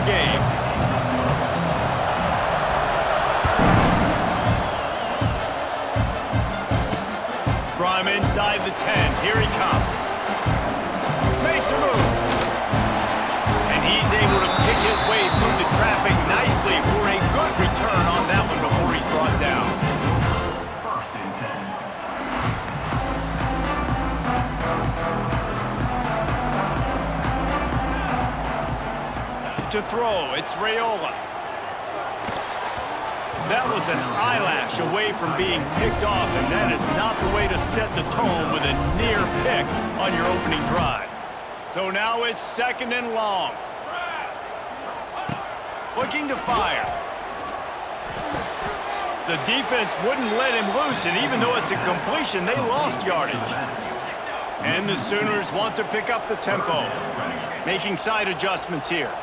game. From inside the 10, here he comes. Makes a move. And he's able to pick his way through the traffic nicely for a good return on that one before he's brought down. To throw, it's Raiola. That was an eyelash away from being picked off, and that is not the way to set the tone with a near pick on your opening drive. So now it's 2nd and long. Looking to fire. The defense wouldn't let him loose, and even though it's a completion, they lost yardage. And the Sooners want to pick up the tempo, making side adjustments here.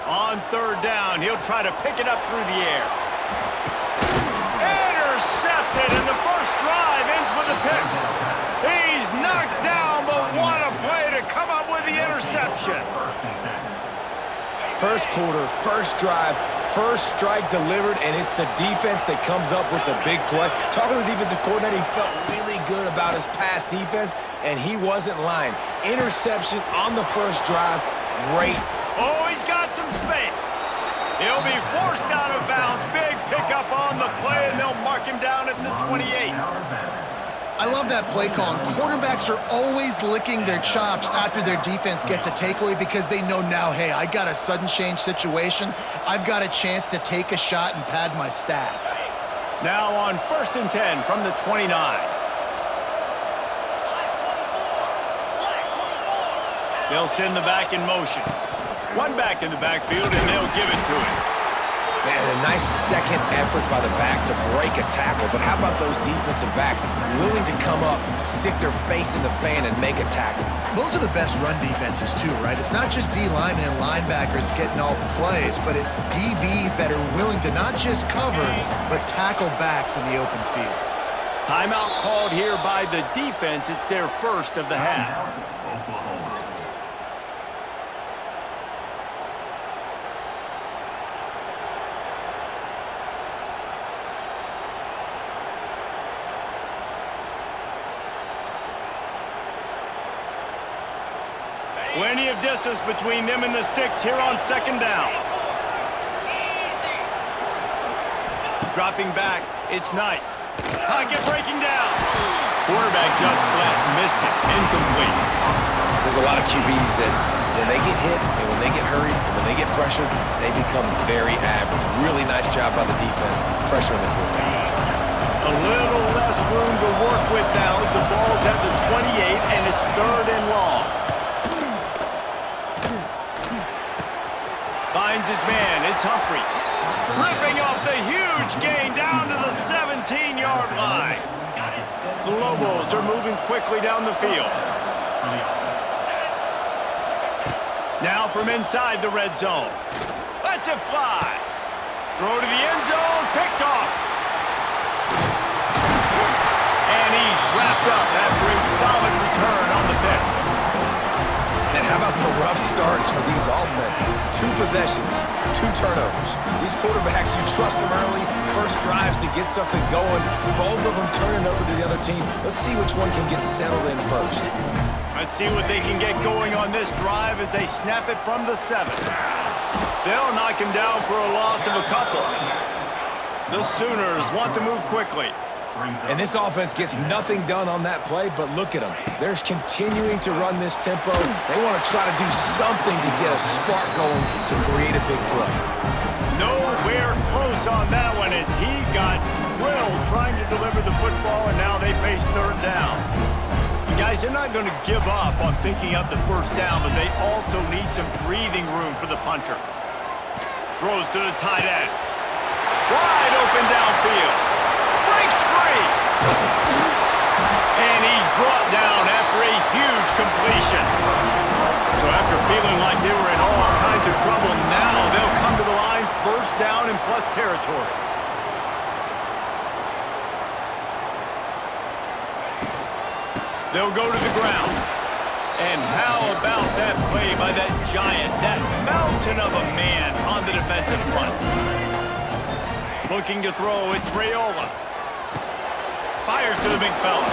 On 3rd down, he'll try to pick it up through the air. Intercepted, and the first drive ends with a pick. He's knocked down, but what a play to come up with the interception. First quarter, first drive, first strike delivered, and it's the defense that comes up with the big play. Talking to the defensive coordinator, he felt really good about his pass defense, and he wasn't lying. Interception on the first drive, great. Oh, he's got some space. He'll be forced out of bounds. Big pickup on the play, and they'll mark him down at the 28. I love that play call. And quarterbacks are always licking their chops after their defense gets a takeaway because they know now, hey, I got a sudden change situation. I've got a chance to take a shot and pad my stats. Now on 1st and 10 from the 29. They'll send the back in motion. One back in the backfield, and they'll give it to him. Man, a nice second effort by the back to break a tackle. But how about those defensive backs willing to come up, stick their face in the fan, and make a tackle? Those are the best run defenses too, right? It's not just D linemen and linebackers getting all the plays, but it's DBs that are willing to not just cover, but tackle backs in the open field. Timeout called here by the defense. It's their first of the half. Plenty of distance between them and the sticks here on 2nd down. Dropping back, it's Knight. Pocket breaking down. Quarterback just flat missed it. Incomplete. There's a lot of QBs that when they get hit and when they get hurried and when they get pressured, they become very average. Really nice job by the defense, pressuring the quarterback. A little less room to work with now as the ball's at the 28 and it's 3rd and long. Finds his man, it's Humphries. Ripping off the huge gain down to the 17-yard line. The Lobos are moving quickly down the field. Now from inside the red zone. Lets it fly. Throw to the end zone, picked off. And he's wrapped up after a solid return on the pick. And how about the rough starts for these offenses? 2 possessions, 2 turnovers. These quarterbacks, you trust them early, first drives to get something going. Both of them turning over to the other team. Let's see which one can get settled in first. Let's see what they can get going on this drive as they snap it from the 7. They'll knock him down for a loss of a couple. The Sooners want to move quickly. And this offense gets nothing done on that play, but look at them. They're continuing to run this tempo. They want to try to do something to get a spark going to create a big play. Nowhere close on that one as he got drilled trying to deliver the football, and now they face 3rd down. Guys, they're not going to give up on picking up the 1st down, but they also need some breathing room for the punter. Throws to the tight end. Wide open downfield. Breaks free. And he's brought down after a huge completion. So after feeling like they were in all kinds of trouble, now they'll come to the line 1st down and plus territory. They'll go to the ground. And how about that play by that giant, that mountain of a man on the defensive front? Looking to throw, it's Raiola. Fires to the big fella.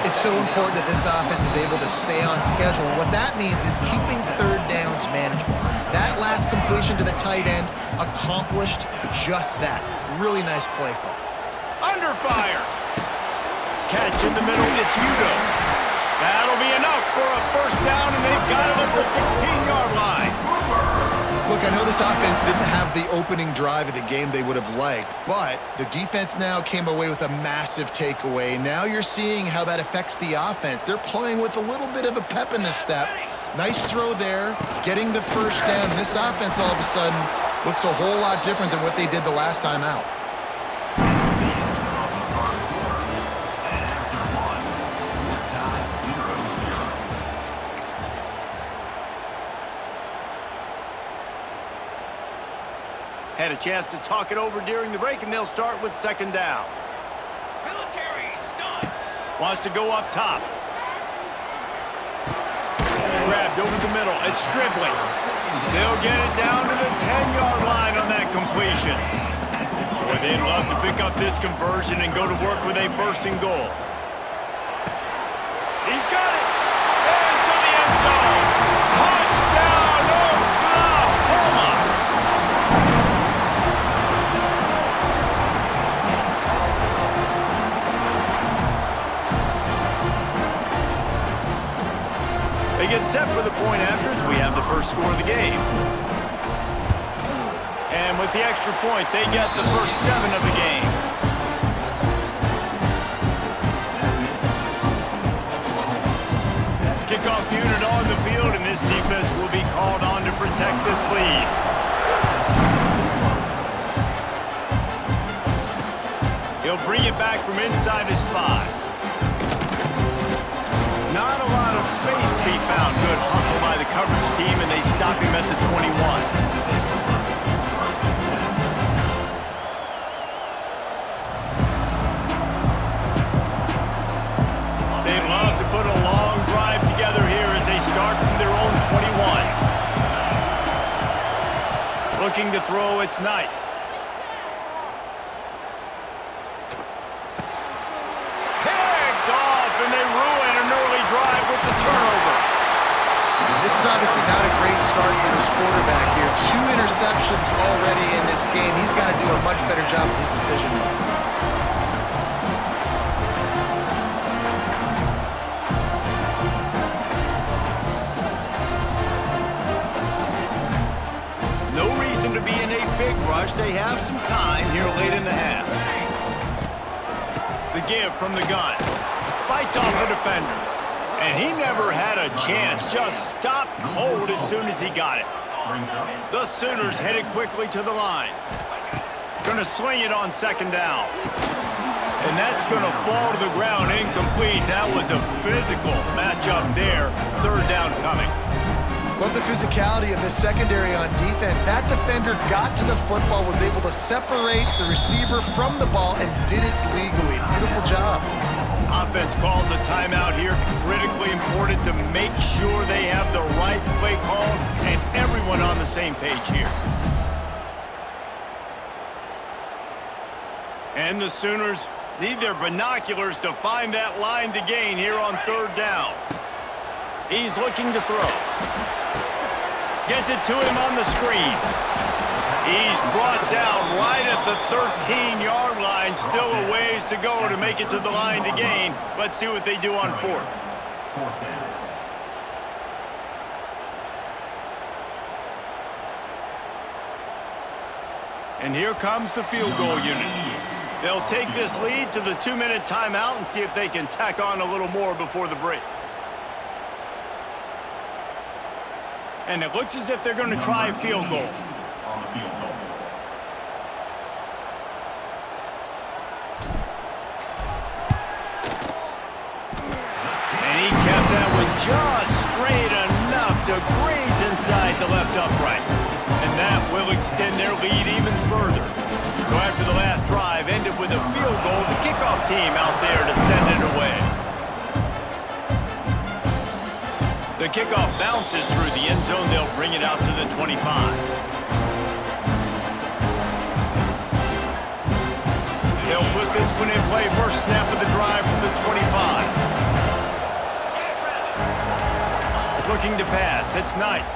It's so important that this offense is able to stay on schedule. And what that means is keeping third downs manageable. That last completion to the tight end accomplished just that. Really nice play call. Under fire. Catch in the middle, it's Udo. That'll be enough for a first down, and they've got it at the 16-yard line. Look, I know this offense didn't have the opening drive of the game they would have liked, but the defense now came away with a massive takeaway. Now you're seeing how that affects the offense. They're playing with a little bit of a pep in the step. Nice throw there, getting the first down. This offense all of a sudden looks a whole lot different than what they did the last time out. Had a chance to talk it over during the break, and they'll start with second down. Military stun. Wants to go up top. Grabbed over the middle. It's Stribling. They'll get it down to the 10-yard line on that completion. Boy, they'd love to pick up this conversion and go to work with a first and goal. He's got it. Into the end zone. Touchdown, Oklahoma. They get set for the point after as we have the first score of the game. And with the extra point, they get the first 7 of the game. Kickoff unit on the field, and this defense will be called on to protect this lead. He'll bring it back from inside his 5. Not a lot of space to be found. Good hustle by the coverage team, and they stop him at the 21. They'd love to put a long drive together here as they start from their own 21. Looking to throw, it's Knight. This is obviously not a great start for this quarterback here. 2 interceptions already in this game. He's got to do a much better job with his decision making. No reason to be in a big rush. They have some time here late in the half. The give from the gun. Fights off a defender. And he never had a chance. Just stopped cold as soon as he got it. The Sooners headed quickly to the line. Going to swing it on second down. And that's going to fall to the ground incomplete. That was a physical matchup there. Third down coming. Love the physicality of the secondary on defense. That defender got to the football, was able to separate the receiver from the ball, and did it legally. Beautiful job. Offense calls a timeout here. Critically important to make sure they have the right play called and everyone on the same page here. And the Sooners need their binoculars to find that line to gain here on third down. He's looking to throw. Gets it to him on the screen. He's brought down right at the 13-yard line. Still a ways to go to make it to the line to gain. Let's see what they do on fourth. And here comes the field goal unit. They'll take this lead to the 2-minute timeout and see if they can tack on a little more before the break. And it looks as if they're going to try a field goal. And he kept that one just straight enough to graze inside the left upright. And that will extend their lead even further. So after the last drive ended with a field goal, the kickoff team out there to send it away. The kickoff bounces through the end zone. They'll bring it out to the 25. They'll put this one in play. First snap of the drive from the 25. Looking to pass. It's Knight.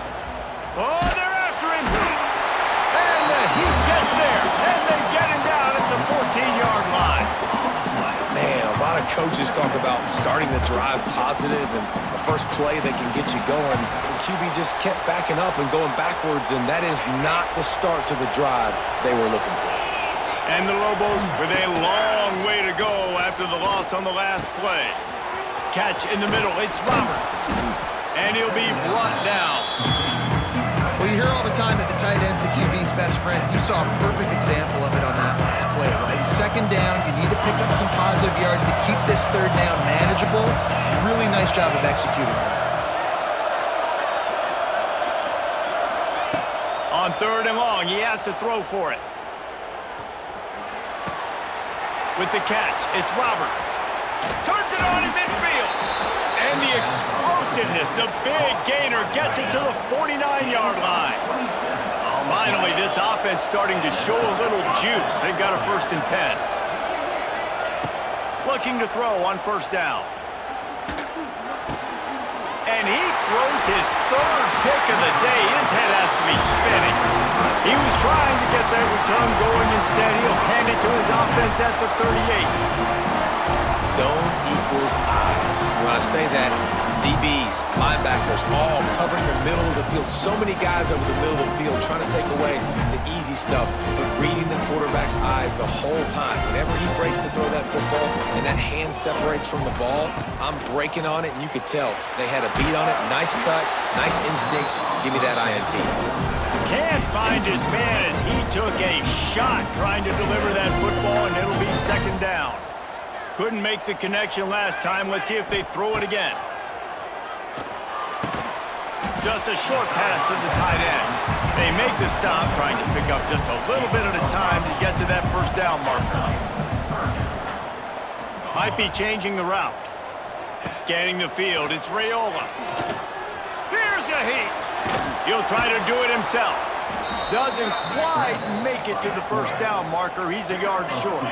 Oh, they're after him. And the Heat gets there. And they get him down at the 14-yard line. Man, a lot of coaches talk about starting the drive positive and the first play that can get you going. The QB just kept backing up and going backwards, and that is not the start to the drive they were looking for. And the Lobos with a long way to go after the loss on the last play. Catch in the middle. It's Roberts. And he'll be brought down. Well, you hear all the time that the tight end's the QB's best friend. You saw a perfect example of it on that last play, right? Second down, you need to pick up some positive yards to keep this third down manageable. Really nice job of executing that. On 3rd and long, he has to throw for it. With the catch, it's Roberts. Turns it on in midfield. And the explosiveness, the big gainer gets it to the 49-yard line. Finally, this offense starting to show a little juice. They've got a 1st and 10. Looking to throw on 1st down. And he throws his 3rd pick of the day. His head has to be spinning. He was trying to get that return going. Instead, he'll hand it to his offense at the 38. Zone equals eyes. When I say that, DBs, linebackers, all covering the middle of the field. So many guys over the middle of the field trying to take away the easy stuff, but reading the quarterback's eyes the whole time. Whenever he breaks to throw that football and that hand separates from the ball, I'm breaking on it, and you could tell they had a beat on it. Nice cut, nice instincts. Give me that INT. Can't find his man as he took a shot trying to deliver that football, and it'll be 2nd down. Couldn't make the connection last time. Let's see if they throw it again. Just a short pass to the tight end. They make the stop, trying to pick up just a little bit at a time to get to that 1st down marker. Might be changing the route. Scanning the field, it's Raiola. Here's a Heat. He'll try to do it himself. Doesn't quite make it to the 1st down marker. He's a yard short.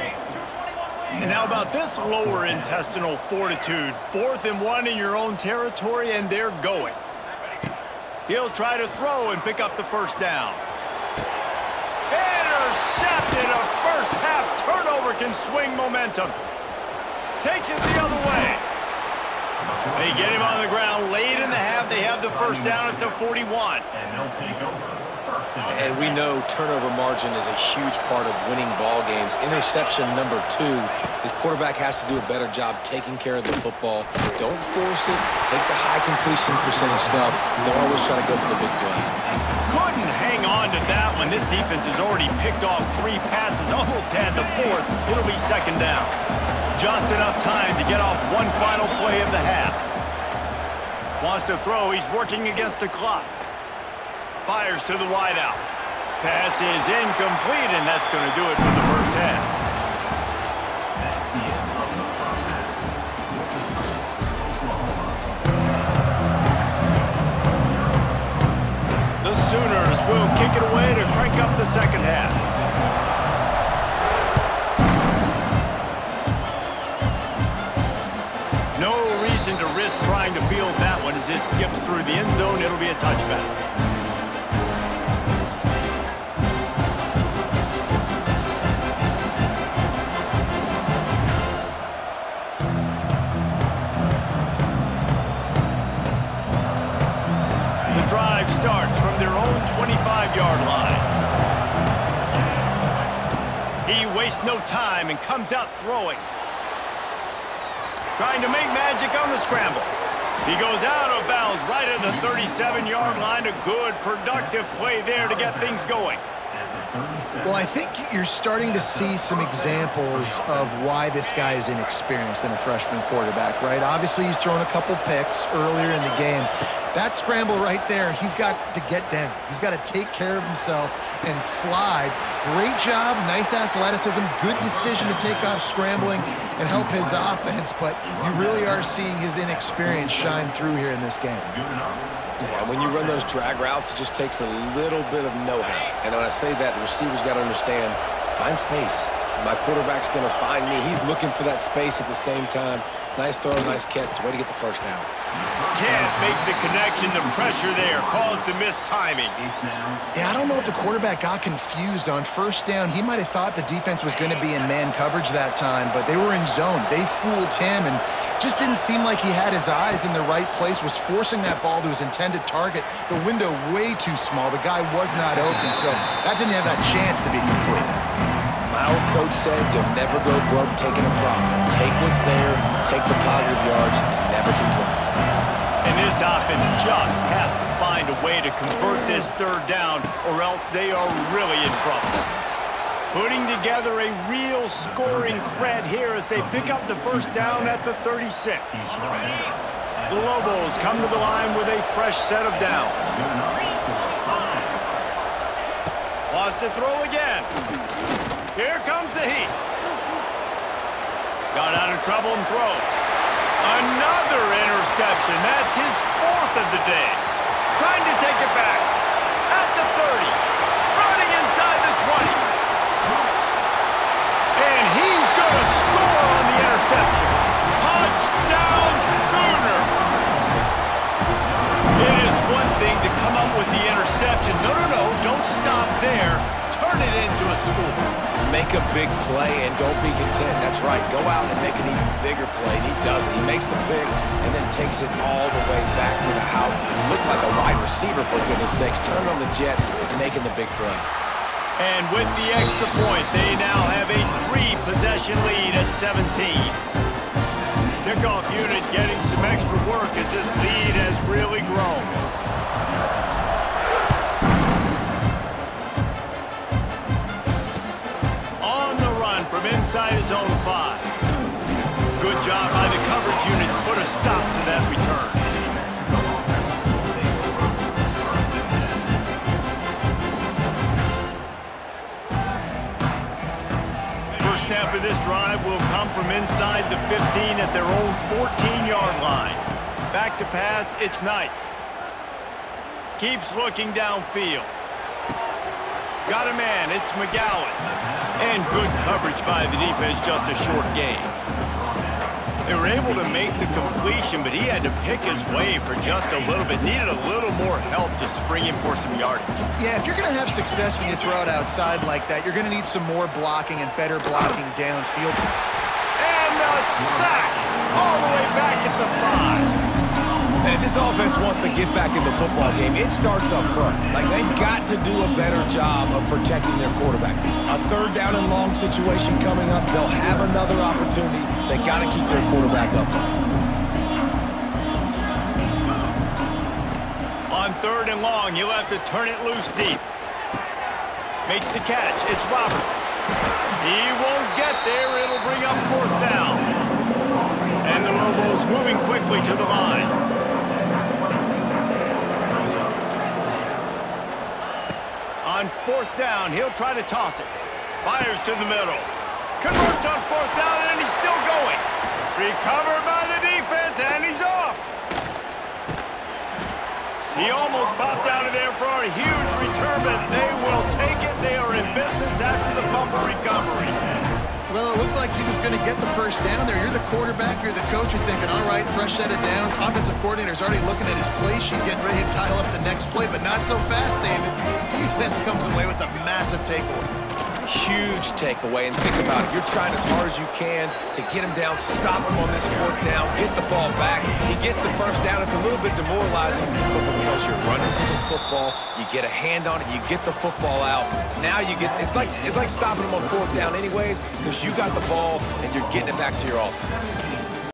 And how about this lower intestinal fortitude? 4th and 1 in your own territory, and they're going. He'll try to throw and pick up the 1st down. Intercepted. A first-half turnover can swing momentum. Takes it the other way. They get him on the ground late in the half. They have the 1st down at the 41. And we know turnover margin is a huge part of winning ball games. Interception number 2. His quarterback has to do a better job taking care of the football. Don't force it. Take the high completion percentage stuff. Don't always try to go for the big play. Couldn't hang on to that one. This defense has already picked off 3 passes. Almost had the 4th. It'll be 2nd down. Just enough time to get off one final play of the half. Wants to throw. He's working against the clock. Fires to the wideout. Pass is incomplete, and that's going to do it for the 1st half. The Sooners will kick it away to crank up the 2nd half. No reason to risk trying to field that one as it skips through the end zone. It'll be a touchback. Starts from their own 25-yard line. He wastes no time and comes out throwing. Trying to make magic on the scramble. He goes out of bounds right at the 37-yard line. A good, productive play there to get things going. Well, I think you're starting to see some examples of why this guy is inexperienced in a freshman quarterback, right? Obviously, he's thrown a couple picks earlier in the game. That scramble right there, he's got to get down. He's got to take care of himself and slide. Great job, nice athleticism, good decision to take off scrambling and help his offense, but you really are seeing his inexperience shine through here in this game. Yeah, when you run those drag routes, it just takes a little bit of know-how. And when I say that, the receiver's got to understand, find space. My quarterback's going to find me. He's looking for that space at the same time. Nice throw, nice catch. Way to get the first down. Can't make the connection. The pressure there caused the missed timing. Yeah, I don't know if the quarterback got confused on first down. He might have thought the defense was going to be in man coverage that time, but they were in zone. They fooled him and just didn't seem like he had his eyes in the right place, was forcing that ball to his intended target. The window way too small. The guy was not open, so that didn't have that chance to be complete. My old coach said you'll never go broke taking a profit. Take what's there, take the positive yards, and never complain. And this offense just has to find a way to convert this third down, or else they are really in trouble. Putting together a real scoring threat here as they pick up the first down at the 36. The Lobos come to the line with a fresh set of downs. Wants to throw again. Here comes the heat. Got out of trouble and throws. Another interception. That's his fourth of the day. Trying to take it back. At the 30. Running inside the 20. And he's going to score on the interception. Touchdown Sooners. It is one thing to come up with the interception. No, don't stop there. Turn it into a score. Make a big play and don't be content. That's right. Go out and make an even bigger play. And he does it. He makes the pick and then takes it all the way back to the house. Looked like a wide receiver, for goodness sakes. Turn on the Jets, making the big play. And with the extra point, they now have a 3-possession lead at 17. Kickoff unit getting some extra work as this lead has really grown. From inside his own 5. Good job by the coverage unit to put a stop to that return. First snap of this drive will come from inside the 15 at their own 14-yard line. Back to pass, it's Knight. Keeps looking downfield. Got a man, it's McGowan. And good coverage by the defense, just a short gain. They were able to make the completion, but he had to pick his way for just a little bit. Needed a little more help to spring him for some yardage. Yeah, if you're going to have success when you throw it outside like that, you're going to need some more blocking and better blocking downfield. And a sack all the way back at the 5. And if this offense wants to get back in the football game, it starts up front. Like, they've got to do a better job of protecting their quarterback. A third down and long situation coming up. They'll have another opportunity. They got to keep their quarterback up. On third and long, you'll have to turn it loose deep. Makes the catch. It's Roberts. He won't get there. It'll bring up fourth down. And the Lobos moving quickly to the line. On fourth down, he'll try to toss it. Fires to the middle. Converts on fourth down, and he's still going. Recovered by the defense, and he's off. He almost popped out of there for a huge return, but they will take it. They are in business after the fumble recovery. Well, it looked like he was going to get the first down there. You're the quarterback, you're the coach, you're thinking, all right, fresh set of downs. Offensive coordinator's already looking at his play sheet, getting ready to dial up the next play, but not so fast, David. Defense comes away with a massive takeaway. Huge takeaway, and think about it. You're trying as hard as you can to get him down, stop him on this fourth down, get the ball back. He gets the first down. It's a little bit demoralizing, but because you're running to the football, you get a hand on it, you get the football out. Now you get, it's like stopping him on fourth down anyways, because you got the ball and you're getting it back to your offense.